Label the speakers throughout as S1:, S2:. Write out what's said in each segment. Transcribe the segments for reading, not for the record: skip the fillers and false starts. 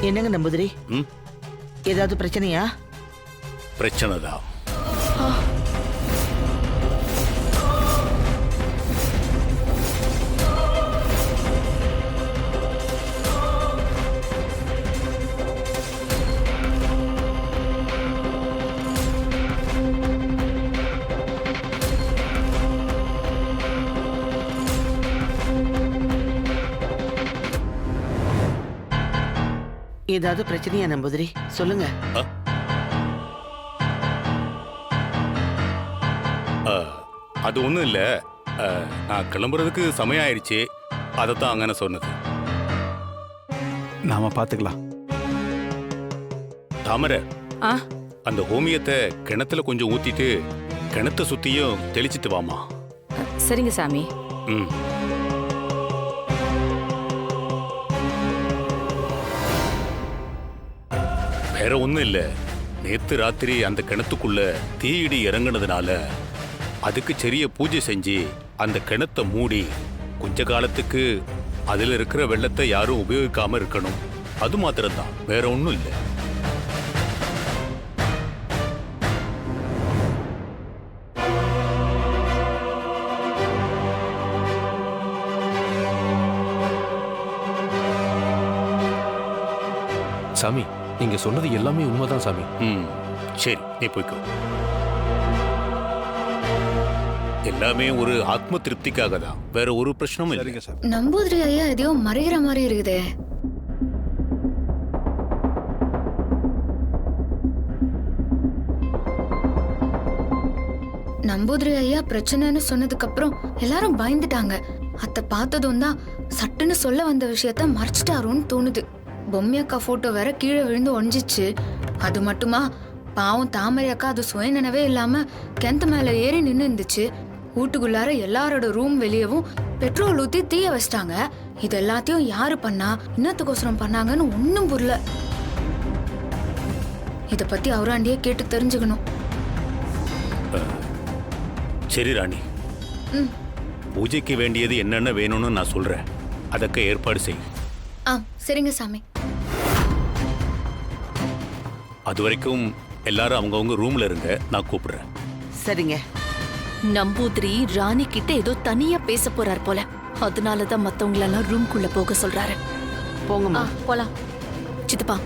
S1: என்னங்க நம்புதிரி, ஏதாவது பிரச்சனையா?
S2: பிரச்சனை தான்.
S1: ஏதாவது பிரச்சனையா நம்புதிரி, சொல்லுங்க.
S2: அது ஒண்ணும் இல்ல. நான் கிளம்புறதுக்கு சமயம் ஆயிடுச்சு. அதைத்தான் அங்கன சொன்னது.
S3: நாம பாத்துக்கலாம்.
S2: தாமரை, அந்த ஹோமியத்தை கிணத்துல கொஞ்சம் ஊத்திட்டு கிணத்தை சுத்தியும் தெளிச்சிட்டு வாமா.
S4: சரிங்க சாமி.
S2: வேற ஒண்ணும் இல்ல. நேத்து ராத்திரி அந்த கிணத்துக்குள்ள தீயிடி இறங்குனதுனால அதுக்கு சிறிய பூஜை செஞ்சு அந்த கிணத்தை மூடி கொஞ்ச காலத்துக்கு அதுல இருக்கிற வெள்ளத்தை யாரும் உபயோகிக்காம இருக்கணும். அது மாத்திரம்தான், வேற ஒண்ணும் இல்லை.
S5: சாமி, நீங்க சொன்னது எல்லாமே உண்மைதான் சாமி.
S2: சரி, நீ போய்க்கோ. எல்லாமே ஒரு ஆத்ம திருப்திக்காக தான், வேற ஒரு பிரச்சனையும் இல்லை.
S6: நம்பூதிரி ஐயா எதையோ மறைகிற மாதிரி இருக்குதே. நம்பூதிரி ஐயா பிரச்சனைன்னு சொன்னதுக்கு அப்புறம் எல்லாரும் பயந்துட்டாங்க. அத்தை பார்த்ததும் தான் சட்டுன்னு சொல்ல வந்த விஷயத்த மறைச்சிட்டாரோன்னு தோணுது. பொம்மி அக்கா போட்டோ வேற கீழே விழுந்து ஒழிஞ்சிச்சு. அது மட்டுமா, பாவம் தாமரை அக்கா அது சுயநினைவே இல்லாம கிணத்து மேல ஏறி நின்று இருந்துச்சு. வீட்டுக்குள்ளார எல்லாரோட ரூம் வெளியவும் பெட்ரோல் ஊத்தி தீய வச்சிட்டாங்க. இது எல்லாத்தையும் யாரு பண்ணா, இன்னத்துக்கோசரம் பண்ணாங்கன்னு ஒன்னும் புரியல. இத பத்தி அவராண்டியே கேட்டு தெரிஞ்சுக்கணும்.
S2: சரி ராணி, பூஜைக்கு வேண்டியது என்னென்ன வேணும்னு நான் சொல்றேன். அதற்கு ஏற்பாடு செய்.
S6: சரிங்க சாமி.
S2: அது வரைக்கும் எல்லாரும் அவங்கவுங்க ரூம்ல இருங்க, நான் கூப்பிடுறேன்.
S1: சரிங்க.
S4: நம்பூதிரி ராணி கிட்ட ஏதோ தனியா பேச போறார் போல. அதனாலதான் மத்தவங்களெல்லாம் ரூம்குள்ள போக சொல்றாரு.
S1: போங்கம்மா.
S4: போலாம். சித்தப்பா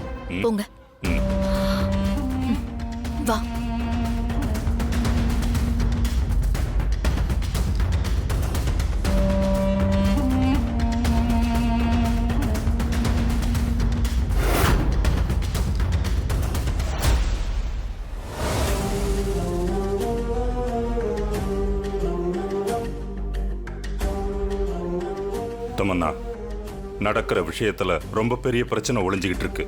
S4: போங்க. வா.
S7: தமன்னா, நடக்கிற விஷயத்துல ரொம்ப பெரிய பிரச்சனை ஒளிஞ்சுக்கிட்டு இருக்கு.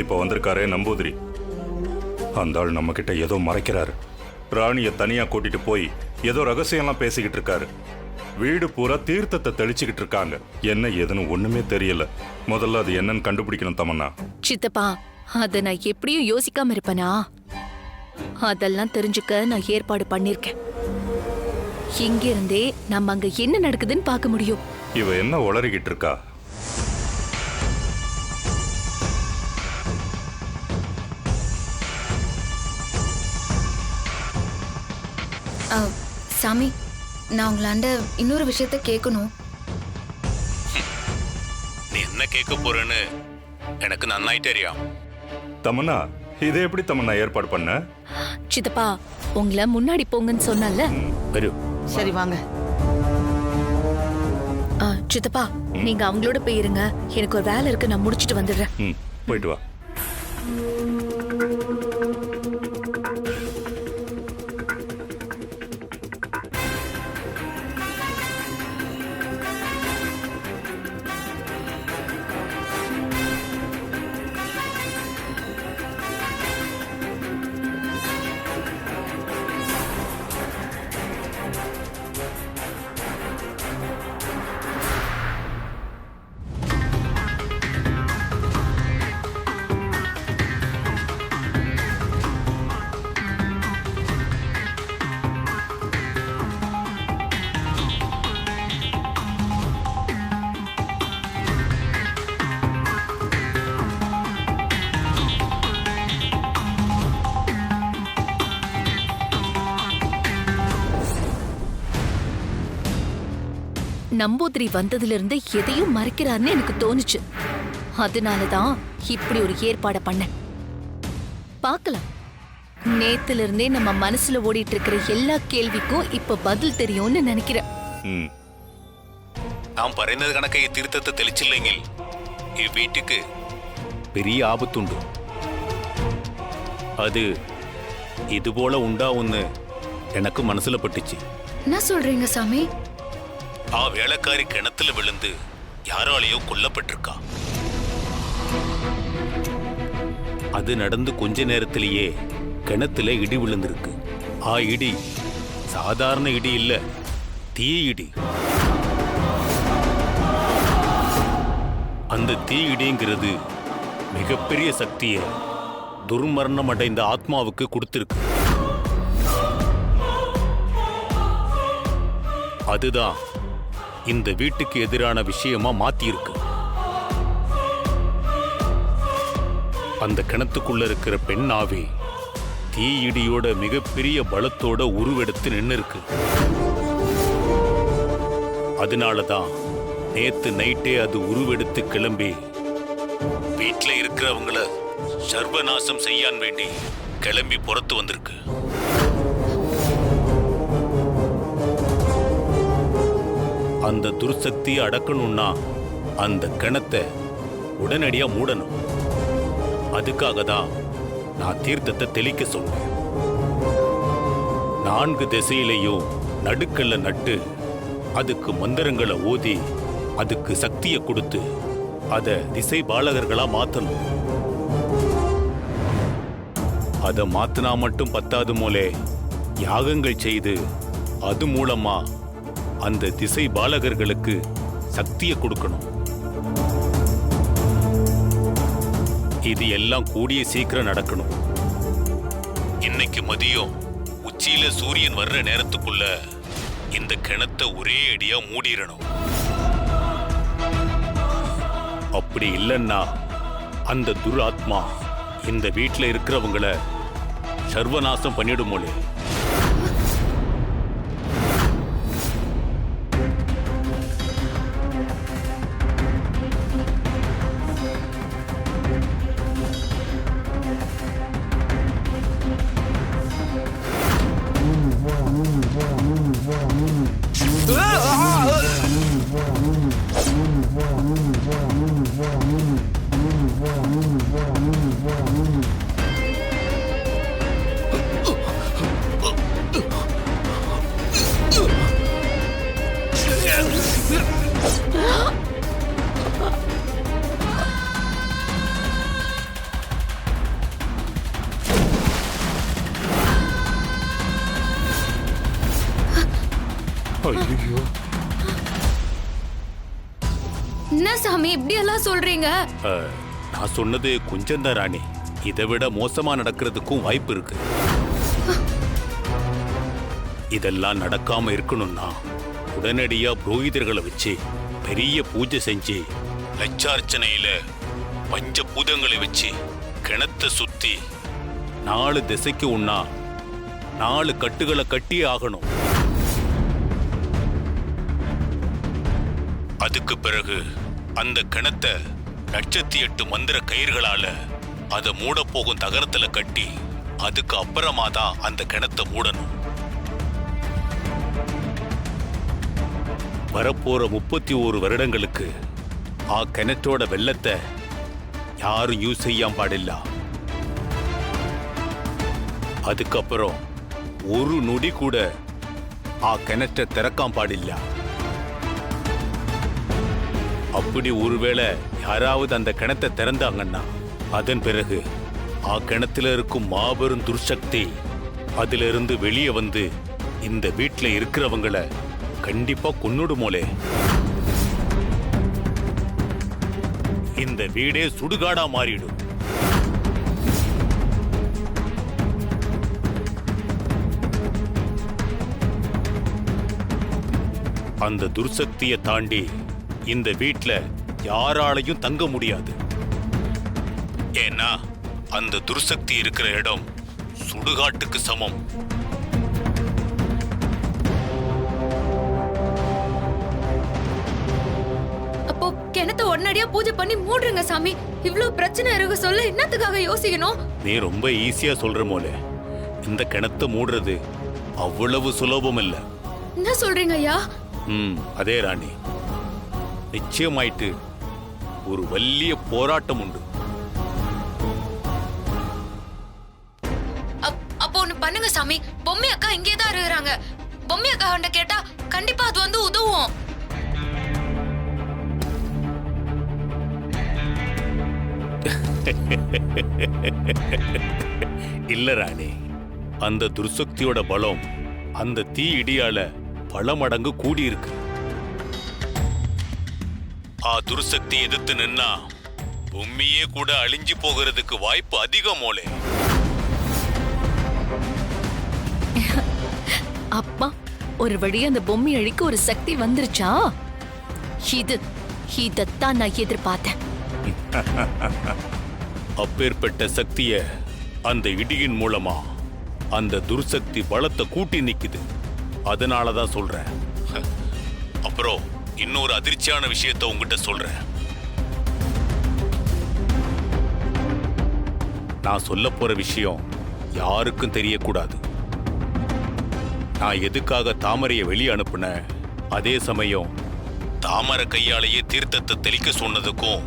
S7: இப்ப வந்திருக்காரே நம்பூதிரி, அந்த ஆள் நம்ம கிட்ட ஏதோ மறைக்கிறாரு. ராணிய தனியா கூட்டிட்டு போய் ஏதோ ரகசியம்லாம் பேசிக்கிட்டு இருக்காரு. வீடு பூரா தீர்த்தத்தை தெளிச்சுக்கிட்டு இருக்காங்க. என்ன ஏதுன்னு ஒண்ணுமே தெரியல. முதல்ல அது என்னன்னு கண்டுபிடிக்கணும் தமன்னா.
S4: சித்தப்பா, அத நான் எப்படியும் யோசிக்காம இருப்பனா? அதெல்லாம் தெரிஞ்சுக்க நான் ஏற்பாடு பண்ணிருக்கேன். இங்க இருந்தே நம்ம அங்க என்ன நடக்குதுன்னு பார்க்க முடியும்.
S7: இவ என்ன உளறிக்கிட்டு இருக்கா?
S6: சாமி, நான் உங்களாண்ட இன்னொரு விஷயத்த கேட்கணும்.
S2: நீ என்ன கேட்க போறேன்னு எனக்கு நன்னாய் தெரியும்.
S7: தமன்னா, இதை எப்படி தமன்னா ஏற்பாடு பண்ண?
S4: சித்தப்பா, உங்களை முன்னாடி போங்கன்னு சொன்னல.
S1: சரி வாங்க.
S4: சித்தப்பா, நீங்க அவங்களோட போயிருங்க. எனக்கு ஒரு வேலை இருக்கு, நான் முடிச்சிட்டு வந்துடுறேன்.
S7: போயிட்டு வா.
S4: நம்பூதிரி வந்ததுல இருந்து எதையும் மறைக்கிறாருன்னு எனக்கு தோணுச்சு. அதனாலதான் இப்படி ஒரு ஏற்பாட பண்ணேன். பார்க்கலாம். நேத்துல இருந்தே நம்ம மனசுல ஓடிட்டு இருக்கிற எல்லா கேள்விக்கும் இப்ப பதில் தெரியும்னு நினைக்கிறேன்.
S7: ம்
S2: നാം പറയുന്നത് കണക്കെ ഈ തീർത്ഥത്തെ തെളിച്ചില്ലെങ്കിൽ ഈ വീട്ടിക്ക് പെരിയ ആപത്തുണ്ട്. അത് ഇതുപോലെ ഉണ്ടാവുമെന്ന് എനക്ക് മനസ്സിലപ്പെട്ടിച്ച്.
S6: என்ன சொல்றீங்க சாமி?
S2: ആ വേളക്കാരി കിണറ്റിൽ വിളുந்து யாராலேயோ கொல்லப்பட்டிருக்கா. அது நடந்து கொஞ்ச நேரத்திலேயே கிணத்துல இடி விழுந்திருக்கு. ஆ இடி சாதாரண இடி இல்ல, தீ இடி. அந்த தீ இடிங்கிறது மிகப்பெரிய சக்தியை துர்மரணம் அடைந்த ஆத்மாவுக்கு கொடுத்திருக்கு. அதுதான் இந்த வீட்டுக்கு எதிரான விஷயமா மாத்தியிருக்கு. அந்த கிணத்துக்குள்ள இருக்கிற பெண் ஆவி தீ இடியோட மிகப்பெரிய பலத்தோட உருவெடுத்து நின்று இருக்கு. அதனாலதான் நேத்து நைட்டே அது உருவெடுத்து கிளம்பி வீட்டுல இருக்கிறவங்கள சர்வநாசம் செய்யான் வேண்டி கிளம்பி புறத்து வந்திருக்கு. அந்த துர்சக்தியை அடக்கணும்னா அந்த கிணத்தை உடனடியா மூடணும். அதுக்காக தான் நான் தீர்த்தத்தை தெளிக்க சொன்னேன். 4 திசையிலையும் நடுக்கல்ல நட்டு அதுக்கு மந்திரங்களை ஓதி அதுக்கு சக்தியை கொடுத்து அத திசை பாலகர்களா மாத்தணும். அதை மாத்தினா மட்டும் பத்தாது போலே யாகங்கள் செய்து அது மூலமா அந்த திசை பாலகர்களுக்கு சக்தியை கொடுக்கணும். இது எல்லாம் கூடிய சீக்கிரம் நடக்கணும். இன்னைக்கு மதியம் உச்சியில சூரியன் வர்ற நேரத்துக்குள்ள இந்த கிணத்தை ஒரே அடியா மூடிடணும். அப்படி இல்லைன்னா அந்த துராத்மா இந்த வீட்டில் இருக்கிறவங்கள சர்வநாசம் பண்ணிடுமோலே.
S7: ஐயோ,
S6: என்ன சாமி இப்படி எல்லாம் சொல்றீங்க?
S2: நான் சொன்னது கொஞ்சம் தான் ராணி. இதை விட மோசமா நடக்கிறதுக்கும் வாய்ப்பு இருக்கு. இதெல்லாம் நடக்காம இருக்கணும்னா உடனடியா புரோகிதர்களை வச்சு பெரிய பூஜை செஞ்சு லட்சார்ச்சனையில பஞ்ச பூதங்களை வச்சு கிணத்தை சுத்தி 4 திசைக்கு உண்ணா 4 கட்டுகளை கட்டியே ஆகணும். அதுக்கு பிறகு அந்த கிணத்தை 108 மந்திர கயிர்களால அதை மூட போகும் தகரத்துல கட்டி அதுக்கு அப்புறமா தான் அந்த கிணத்தை மூடணும். வரப்போற 31 வருடங்களுக்கு ஆ கிணற்றோட வெள்ளத்தை யாரும் யூஸ் செய்யாம பாடில்ல. அதுக்கப்புறம் ஒரு நொடி கூட ஆ கிணற்றை திறக்காம பாடில்ல. அப்படி ஒருவேளை யாராவது அந்த கிணத்தை திறந்தாங்கன்னா அதன் பிறகு ஆ கிணத்துல இருக்கும் மாபெரும் துர்சக்தி அதிலிருந்து வெளியே வந்து இந்த வீட்டில் இருக்கிறவங்கள கண்டிப்பா கொன்னுடுமோலே. இந்த வீடே சுடுகாடா மாறிடும். அந்த துர்சக்தியை தாண்டி இந்த வீட்ல யாராலையும் தங்க முடியாது. ஏன்னா அந்த துர்சக்தி இருக்கிற இடம் சுடுகாட்டுக்கு சமம்.
S6: கிணத்த உடனடியா பூஜை பண்ணி மூடுங்க சாமி. இவ்ளோ பிரச்சனை இருக்கு சொல்ல என்னத்துக்காக யோசிக்கணும்?
S2: நீ ரொம்ப ஈஸியா சொல்ற மோளே, இந்த கிணத்தை மூடுறது அவ்வளவு சுலபம் இல்ல.
S6: என்ன சொல்றீங்க ஐயா?
S2: அதே ராணி, நிச்சயமாயிட்டு ஒரு வலிய போராட்டம் உண்டு.
S6: அப்போ ஒண்ணு பண்ணுங்க சாமி. பொம்மி அக்கா இங்கே தான் இருக்கிறாங்க. பொம்மி அக்கா கிட்ட கேட்டா கண்டிப்பா அது வந்து உதவும்.
S2: இல்ல ராணி, அந்த துர்சக்தியோட பலம் அந்த தீ இடியால பல மடங்கு கூடியிருக்கு. துர்சக்தி எதிர்த்து நின்னா பூமியே கூட அழிஞ்சு போகிறதுக்கு வாய்ப்பு அதிகம் மோளே.
S4: அப்பா, ஒரு வழி அந்த பொம்மை அழிக்க ஒரு சக்தி வந்துருச்சா? இதத்தான் நான் எதிர்பார்த்தேன்.
S2: அப்பேற்பட்ட சக்திய அந்த இடியின் மூலமா அந்த துர்சக்தி பலத்தை கூட்டி நிக்குது. அதனாலதான் சொல்றேன். அப்புறம் இன்னொரு அதிர்ச்சியான விஷயத்தை உங்ககிட்ட சொல்றேன். நான் சொல்ல போற விஷயம் யாருக்கும் தெரியக்கூடாது. நான் எதுக்காக தாமரையை வெளியே அனுப்புனேன், அதே சமயம் தாமரை கையாலேயே தீர்த்தத்தை தெளிக்க சொன்னதுக்கும்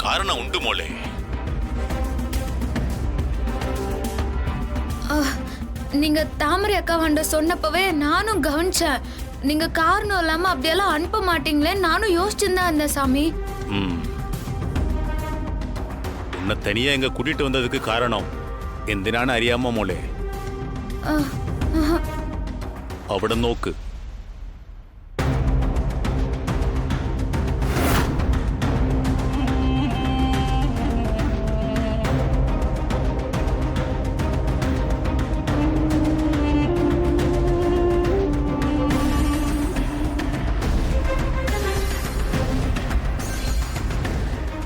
S2: காரணம் உண்டு மோளே.
S6: நீங்க தாமரை அக்கா வண்ட சொன்னப்பவே நானும் கவனிச்சேன். நீங்க காரணம் இல்லாம அப்படியெல்லாம் அனுப்ப மாட்டீங்களே நானும் யோசிச்சுதான் இருந்தேன் சாமி.
S2: உன்னை தனியா இங்க கூட்டிட்டு வந்ததுக்கு காரணம் എന്തിനാണ് അറിയാമോ മോളെ? അവിടെ നോക്ക്.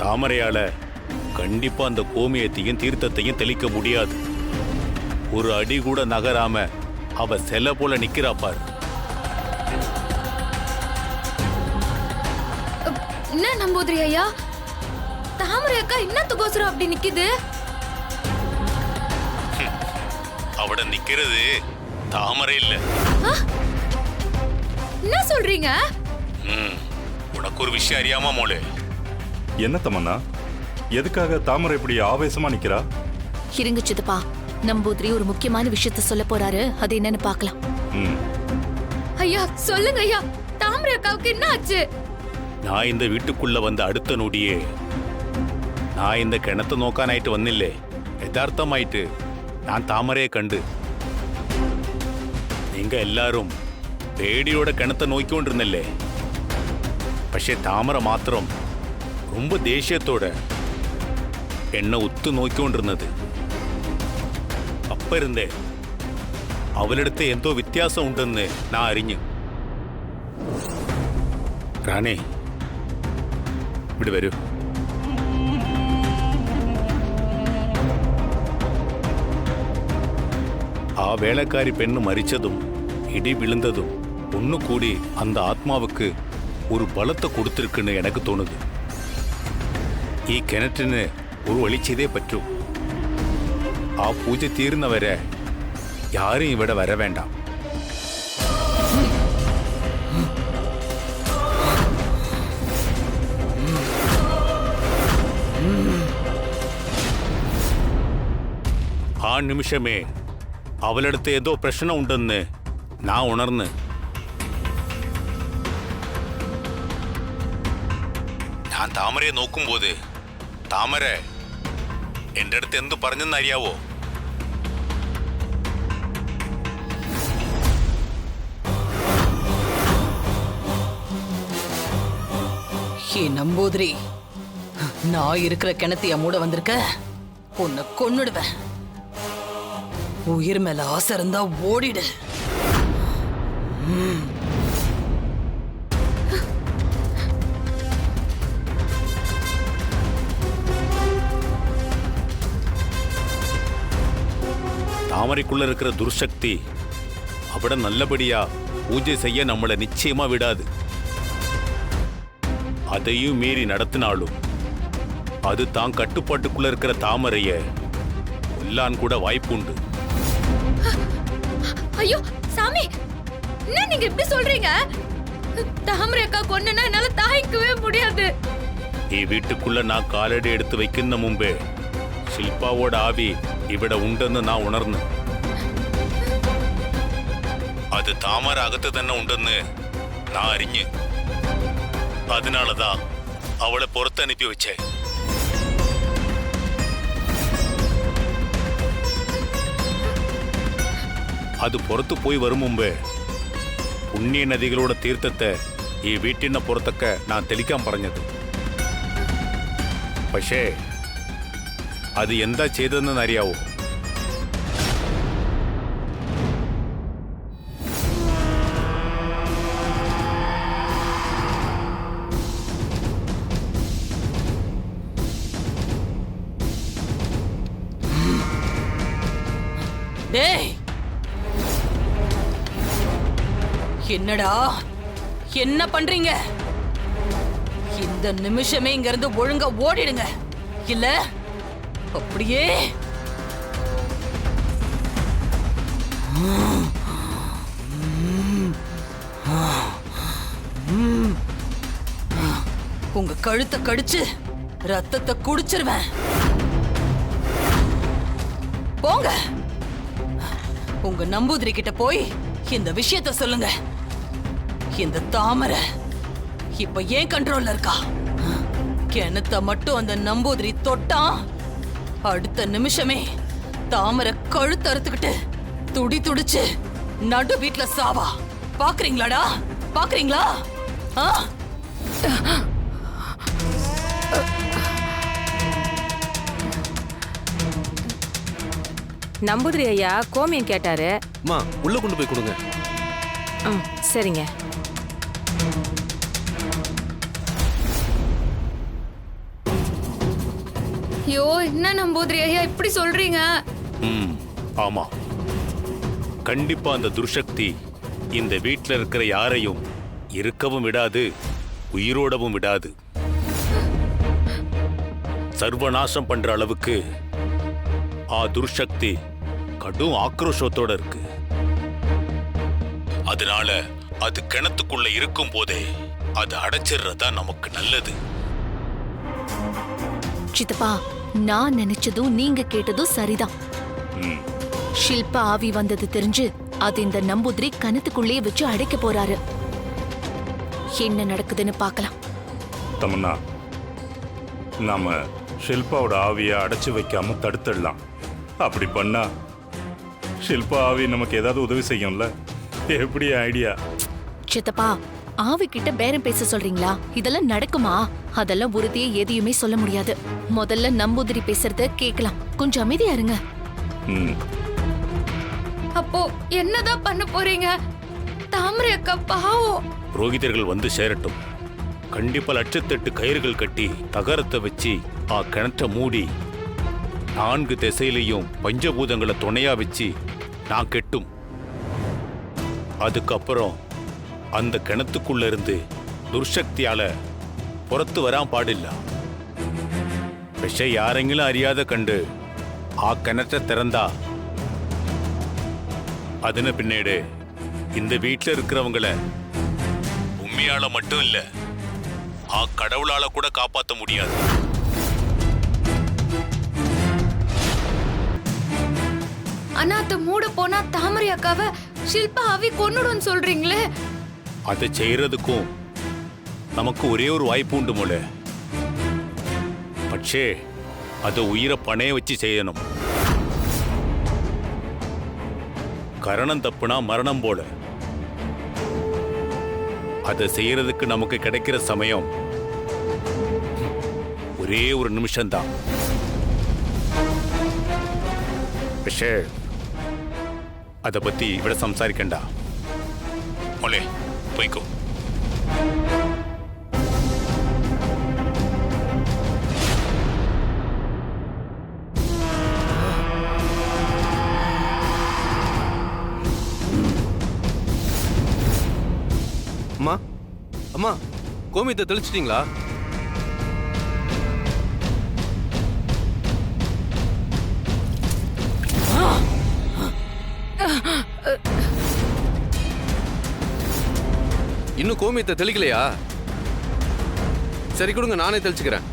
S2: தாமரையால கண்டிப்பா அந்த கோமியத்தையும் தீர்த்தத்தையும் தெளிக்க முடியாது. ஒரு அடி கூட நகராம அவ செல போல நிக்கிறா பாரு.
S6: என்ன நம்பூதிரி ஐயா, தாமரை அக்கா என்னத்துக்கோசரம் அப்படி நிக்குது?
S2: அவட நிக்கிறது தாமரை இல்ல.
S6: என்ன சொல்றீங்க?
S2: உனக்கு ஒரு விஷயம் அறியாமா மோளே?
S7: என்ன தமன்னா, எதுக்காக தாமரை இப்படி ஆவேசமா நிக்கிறா?
S4: இருங்க சித்தப்பா, நம்பூதிரி ஒரு முக்கியமான விஷயத்த சொல்ல போறாரு. அது என்னன்னு பார்க்கலாம்.
S6: ஐயா சொல்லுங்க ஐயா, தாமரை அக்காவுக்கு என்ன ஆச்சு?
S2: நான் இந்த வீட்டுக்குள்ள வந்த அடுத்த நொடியே நான் இந்த கிணத்தை നോക്കാനായിട്ട് വന്നില്ലേ, യഥാർത്ഥമായിട്ട് ഞാൻ താമരയെ കണ്ട്. നിങ്ങൾ എല്ലാരും പേടിയോടെ കിണത്തെ നോക്കിക്കൊണ്ടിരുന്നല്ലേ. പക്ഷേ താമര മാത്രം ரொம்ப ദേഷ്യത്തോടെ എന്നെ ഉത്തു നോക്കിക്കൊണ്ടിരുന്നത്. அப்ப இருந்தே அவளிடത്തെ എന്തോ വ്യത്യാസം ഉണ്ടെന്ന് ഞാൻ അറിഞ്ഞു. റാണി, ഇവിടെ വരൂ. ആ വേലക്കാരി പെണ്ണ് മരിച്ചതും ഇടി വിழுந்ததும் ഒന്നുകൂടി அந்த ஆத்மாவுக்கு ஒரு பலத்தை கொடுத்திருக்குன்னு எனக்கு தோணுது. ഈ കിണറ്റിന് ഒരു ഒളിച്ചതേ പറ്റൂ. ആ പൂജ തീരുന്നവരെ யாரும் ഇവിടെ വര വേണ്ട. ആ നിമിഷമേ അവളടുത്ത് ഏതോ പ്രശ്നം ഉണ്ടെന്ന് ഞാൻ ഉണർന്ന്. ഞാൻ താമരയെ നോക്കുമ്പോൾ താമര എൻ്റെ അടുത്ത് എന്തു പറഞ്ഞെന്നറിയാവോ?
S3: நம்பூதிரி, நான் இருக்கிற கிணத்தைய மூட வந்திருக்க, உன்னை கொன்னுடுவேன். உயிர் மேல ஆசை இருந்தா ஓடிடு.
S2: தாமரைக்குள்ள இருக்கிற துர்சக்தி அவட நல்லபடியா பூஜை செய்ய நம்மளை நிச்சயமா விடாது. அதையும் மீறி நடத்தினாலும் அது தான் கட்டுப்பாட்டுக்குள்ள இருக்கிற தாமரைய கொல்லான் கூட வாய்ப்புண்டு.
S6: ஐயோ சாமி, என்ன நீங்க இப்படி சொல்றீங்க? தாமரை அக்கா கொன்னுனா என்னால தாங்கிக்கவே முடியாது.
S2: வீட்டுக்குள்ள நான் காலடி எடுத்து வைக்கிற முன்பே ஷில்பாவோட ஆவி இவிட உണ്ടെന്ന് நான் உணர்ந்தேன். அது தாமரை அகத்து തന്നെ உണ്ടെന്ന് நான் அறிഞ്ഞு அதனாலதான் அவளை புறத்து அனுப்பி வச்சேன். அது പുറത്തു പോയി വരും മുമ്പേ പുണ്യ നദികളുടെ തീർത്ഥത്തെ ഈ വീട്ടിന് പുറത്തൊക്കെ ഞാൻ തെളിക്കാൻ പറഞ്ഞത്. പക്ഷേ അത് എന്താ ചെയ്തതെന്ന് അറിയാവോ?
S3: டேய், என்னடா என்ன பண்றீங்க? இந்த நிமிஷமே இங்க இருந்து ஒழுங்கா ஓடிடுங்க, இல்ல அப்படியே உங்க கழுத்தை கடிச்சு ரத்தத்தை குடிச்சிருவேன். போங்க, உங்க நம்பூதிரி கிட்ட போய் இந்த விஷயத்த சொல்லுங்க. இந்த தாமரை இப்ப ஏன் கண்ட்ரோல்ல இருக்கா? கிணத்த மட்டும் அந்த நம்பூதிரி தொட்டா அடுத்த நிமிஷமே தாமரை கழுத்து அறுத்துக்கிட்டு துடி துடிச்சு நடு வீட்டுல சாவா. பாக்குறீங்களாடா? பாக்குறீங்களா?
S8: நம்பூதிரி ஐயா கோமியம் கேட்டாரு.
S5: அம்மா உள்ள கொண்டு போய் கொடுங்க.
S8: சரிங்க.
S6: ஐயோ, என்ன நம்பூதிரி ஐயா இப்படி சொல்றீங்க?
S2: ஆமா, கண்டிப்பா அந்த துர்சக்தி இந்த வீட்டில் இருக்கிற யாரையும் இருக்கவும் விடாது, உயிரோடவும் விடாது. சர்வநாசம் பண்ற அளவுக்கு துர்சக்தி கடும் ஆக்ரோஷத்தோட இருக்கு. அதனால அது கிணத்துக்குள்ள இருக்கும் போதே அது அடைச்சிடுறதா நமக்கு நல்லது.
S4: சித்தப்பா, நான் நினைச்சதும் நீங்க கேட்டதும் சரிதான். ஷில்பா ஆவி வந்தது தெரிஞ்சு அது இந்த நம்பூதிரி கணத்துக்குள்ளே வச்சு அடைக்க போறாரு. என்ன நடக்குதுன்னு பார்க்கலாம்.
S7: தமன்னா, நாம ஷில்பாவோட ஆவியை அடைச்சு வைக்காம தடுத்துடலாம். அப்படி பண்ணா ஷில்பா ஆவி நமக்கு ஏதாவது உதவி செய்யும்ல? எப்படி ஐடியா?
S4: சித்தப்பா, ஆவி கிட்ட பேரம் பேச சொல்றீங்களா? இதெல்லாம் நடக்குமா? அதெல்லாம் உறுதியே எதையுமே சொல்ல முடியாது. முதல்ல நம்பூதிரி பேசுறத கேட்கலாம். கொஞ்சம் அமைதியா இருங்க.
S6: அப்போ என்னதான் பண்ண போறீங்க? தாமரை அக்கா பாவம்.
S2: புரோகிதர்கள் வந்து சேரட்டும். கண்டிப்பா 108 கயிறுகள் கட்டி தகரத்தை வச்சு கிணற்ற மூடி 4 திசையிலையும் பஞ்சபூதங்களை துணையா வச்சு நான் கெட்டும். அதுக்கப்புறம் அந்த கிணத்துக்குள்ள இருந்து துர்சக்தியால புறத்து வராம பாடில்ல. விஷயம் யாரெങ്കിലും அறியாத கண்டு கிணற்ற திறந்தா அதன பின்னேடு இந்த வீட்டில் இருக்கிறவங்கள உண்மையால மட்டும் இல்ல, கடவுளால கூட காப்பாற்ற முடியாது.
S6: அனாத்த மூட போனா தாமரை அக்காவை ஷில்பா ஆவி கொன்னுடும் சொல்றீங்களே?
S2: அதை செய்யறதுக்கும் நமக்கு ஒரே ஒரு வாய்ப்பு உண்டு போல. பட்சே அதை உயிரை பணைய வச்சு செய்யணும். கரணம் தப்புனா மரணம் போல. அதை செய்யறதுக்கு நமக்கு கிடைக்கிற சமயம் ஒரே ஒரு நிமிஷம்தான். പക്ഷേ அதை பத்தி ഇവിടെ സംസാരിക്കണ്ട. മോളെ പോയിക്കോ.
S5: அம்மா அம்மா கோமியத்தை தெளிச்சிட்டீங்களா? இன்னும் கோமியத்தை தெளிக்கலையா? சரி கொடுங்க, நானே தெளிச்சுக்கிறேன்.